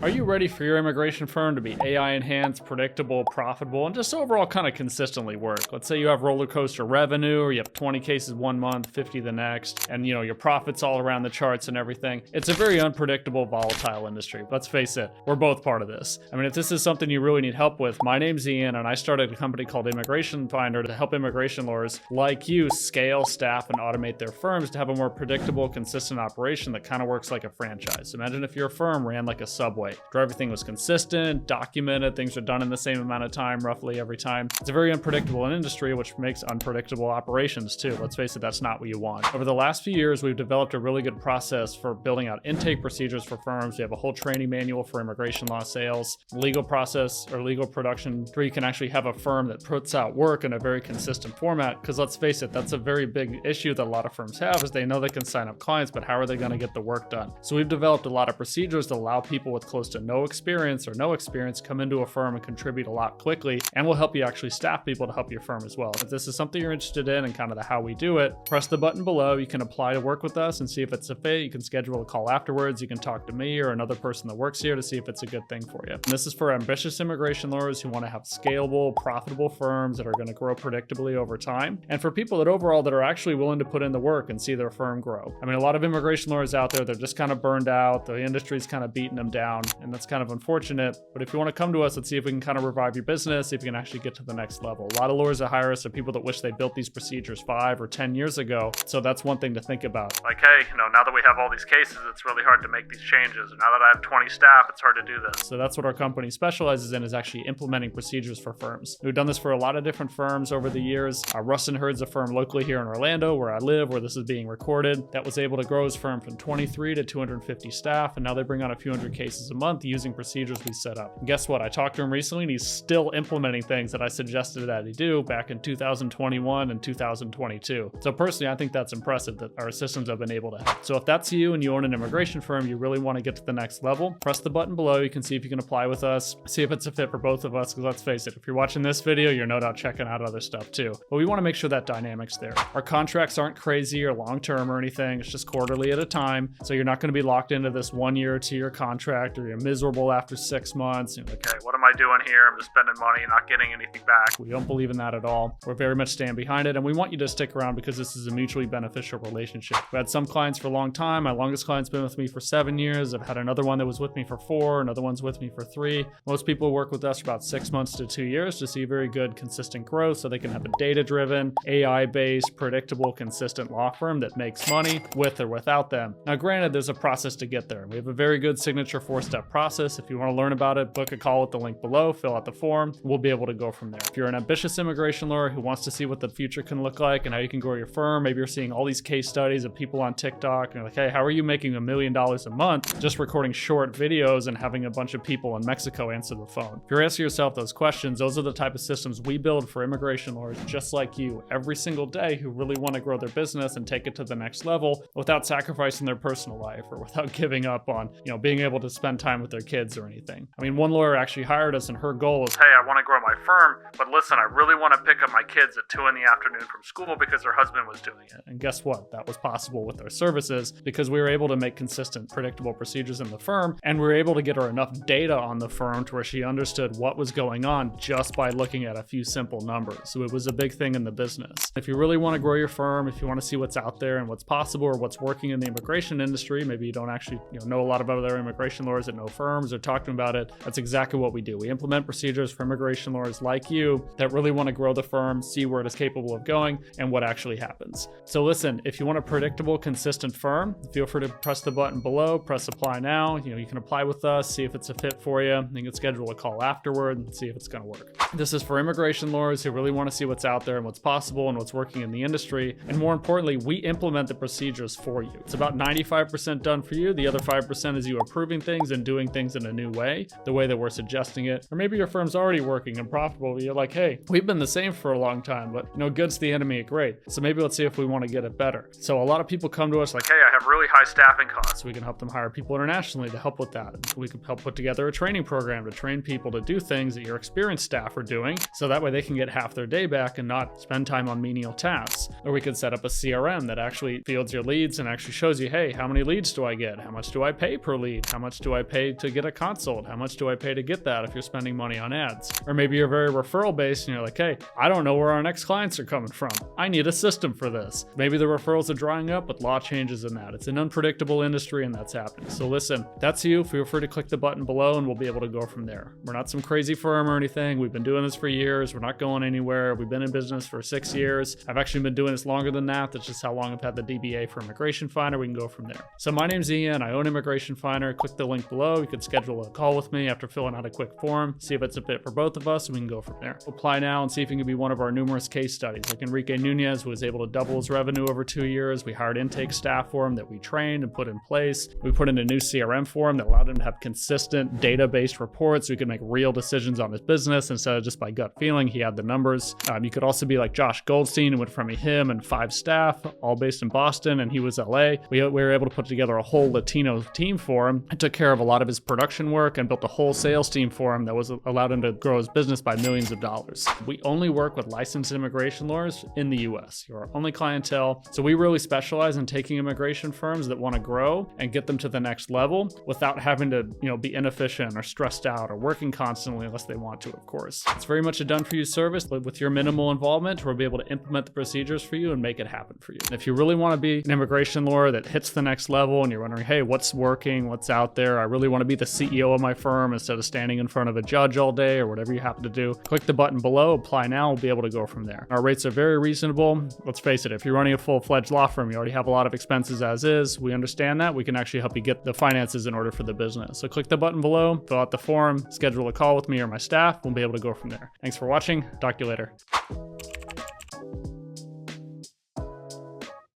Are you ready for your immigration firm to be AI enhanced, predictable, profitable, and just overall kind of consistently work? Let's say you have roller coaster revenue, or you have 20 cases one month, 50 the next, and your profits all around the charts and everything. It's a very unpredictable, volatile industry. Let's face it, we're both part of this. I mean, if this is something you really need help with, my name's Ian, and I started a company called Immigration Finder to help immigration lawyers like you scale, staff, and automate their firms to have a more predictable, consistent operation that kind of works like a franchise. Imagine if your firm ran like a Subway, where everything was consistent, documented, things are done in the same amount of time roughly every time. It's a very unpredictable industry, which makes unpredictable operations too. Let's face it, that's not what you want. Over the last few years, we've developed a really good process for building out intake procedures for firms. We have a whole training manual for immigration law sales, legal process or legal production, where you can actually have a firm that puts out work in a very consistent format. Because let's face it, that's a very big issue that a lot of firms have, is they know they can sign up clients, but how are they going to get the work done? So we've developed a lot of procedures that allow people with close to no experience or no experience come into a firm and contribute a lot quickly, and we'll help you actually staff people to help your firm as well. If this is something you're interested in and kind of how we do it, press the button below. You can apply to work with us and see if it's a fit. You can schedule a call afterwards. You can talk to me or another person that works here to see if it's a good thing for you. And this is for ambitious immigration lawyers who want to have scalable, profitable firms that are going to grow predictably over time, and for people that overall that are actually willing to put in the work and see their firm grow. I mean, a lot of immigration lawyers out there, they're just kind of burned out. The industry's kind of beating them down, and that's kind of unfortunate. But if you want to come to us, let's see if we can kind of revive your business, see if you can actually get to the next level. A lot of lawyers that hire us are people that wish they built these procedures 5 or 10 years ago. So that's one thing to think about. Like, hey, now that we have all these cases, it's really hard to make these changes. And now that I have 20 staff, it's hard to do this. So that's what our company specializes in, is actually implementing procedures for firms. We've done this for a lot of different firms over the years. Russ & Hurd's a firm locally here in Orlando, where I live, where this is being recorded, that was able to grow his firm from 23 to 250 staff, and now they bring on a few hundred cases a month using procedures we set up. And guess what? I talked to him recently, and he's still implementing things that I suggested that he do back in 2021 and 2022. So personally, I think that's impressive that our systems have been able to help. So if that's you and you own an immigration firm, you really want to get to the next level, press the button below. You can see if you can apply with us, see if it's a fit for both of us, because let's face it, if you're watching this video, you're no doubt checking out other stuff too. But we want to make sure that dynamic's there. Our contracts aren't crazy or long-term or anything. It's just quarterly at a time. So you're not going to be locked into this 1 year or 2 year contract, or you're miserable after 6 months. You're like, okay, what am I doing here? I'm just spending money and not getting anything back. We don't believe in that at all. We're very much stand behind it, and we want you to stick around because this is a mutually beneficial relationship. We had some clients for a long time. My longest client's been with me for 7 years. I've had another one that was with me for 4, another one's with me for 3. Most people work with us for about 6 months to 2 years to see very good, consistent growth, so they can have a data-driven, AI-based, predictable, consistent law firm that makes money with or without them. Now, granted, there's a process to get there. We have a very good signature 4-step process. If you want to learn about it, book a call with the link below, fill out the form. We'll be able to go from there. If you're an ambitious immigration lawyer who wants to see what the future can look like and how you can grow your firm, maybe you're seeing all these case studies of people on TikTok and you're like, hey, how are you making $1 million a month just recording short videos and having a bunch of people in Mexico answer the phone? If you're asking yourself those questions, those are the type of systems we build for immigration lawyers just like you every single day, who really want to grow their business and take it to the next level without sacrificing their personal life or without giving up on, being able to spend time with their kids or anything. I mean, one lawyer actually hired us, and her goal is, hey, I want to grow my firm, but listen, I really want to pick up my kids at 2 in the afternoon from school because her husband was doing it. And guess what? That was possible with our services because we were able to make consistent, predictable procedures in the firm, and we were able to get her enough data on the firm to where she understood what was going on just by looking at a few simple numbers. So it was a big thing in the business. If you really want to grow your firm, if you want to see what's out there and what's possible or what's working in the immigration industry, maybe you don't actually know a lot about other immigration lawyers that know firms or talking about it, that's exactly what we do. We implement procedures for immigration lawyers like you that really want to grow the firm, see where it is capable of going, and what actually happens. So listen, if you want a predictable, consistent firm, feel free to press the button below, press apply now. You can apply with us, see if it's a fit for you. You can schedule a call afterward and see if it's going to work. This is for immigration lawyers who really want to see what's out there and what's possible and what's working in the industry. And more importantly, we implement the procedures for you. It's about 95% done for you. The other 5% is you approving things and doing things in a new way, the way that we're suggesting it. Or maybe your firm's already working and profitable, but you're like, hey, we've been the same for a long time, but good's the enemy of great. So maybe let's see if we want to get it better. So a lot of people come to us like, hey, I have really high staffing costs. We can help them hire people internationally to help with that. We can help put together a training program to train people to do things that your experienced staff are doing, so that way they can get half their day back and not spend time on menial tasks. Or we could set up a CRM that actually fields your leads and actually shows you, hey, how many leads do I get? How much do I pay per lead? How much do I pay pay to get a consult? How much do I pay to get that if you're spending money on ads? Or maybe you're very referral based and you're like, hey, I don't know where our next clients are coming from. I need a system for this. Maybe the referrals are drying up with law changes in that. It's an unpredictable industry and that's happening. So listen, that's you. Feel free to click the button below and we'll be able to go from there. We're not some crazy firm or anything. We've been doing this for years. We're not going anywhere. We've been in business for 6 years. I've actually been doing this longer than that. That's just how long I've had the DBA for Immigration Finder. We can go from there. So my name's Ian. I own Immigration Finder. Click the link below. You could schedule a call with me after filling out a quick form, see if it's a fit for both of us, and we can go from there. Apply now and see if you can be one of our numerous case studies. Like Enrique Nunez, who was able to double his revenue over 2 years. We hired intake staff for him that we trained and put in place. We put in a new CRM for him that allowed him to have consistent data-based reports so he could make real decisions on his business instead of just by gut feeling. He had the numbers. You could also be like Josh Goldstein, who went from him and 5 staff, all based in Boston, and he was LA. We were able to put together a whole Latino team for him and took care of a lot of his production work and built a whole sales team for him that allowed him to grow his business by millions of dollars. We only work with licensed immigration lawyers in the US. You're our only clientele. So we really specialize in taking immigration firms that want to grow and get them to the next level without having to, be inefficient or stressed out or working constantly unless they want to, of course. It's very much a done for you service, but with your minimal involvement, we'll be able to implement the procedures for you and make it happen for you. And if you really want to be an immigration lawyer that hits the next level and you're wondering, hey, what's working, what's out there? I really want to be the CEO of my firm instead of standing in front of a judge all day or whatever you happen to do. Click the button below, apply now, we'll be able to go from there. Our rates are very reasonable. Let's face it, if you're running a full-fledged law firm, you already have a lot of expenses as is. We understand that. We can actually help you get the finances in order for the business. So click the button below, fill out the form, schedule a call with me or my staff. We'll be able to go from there. Thanks for watching. Talk to you later.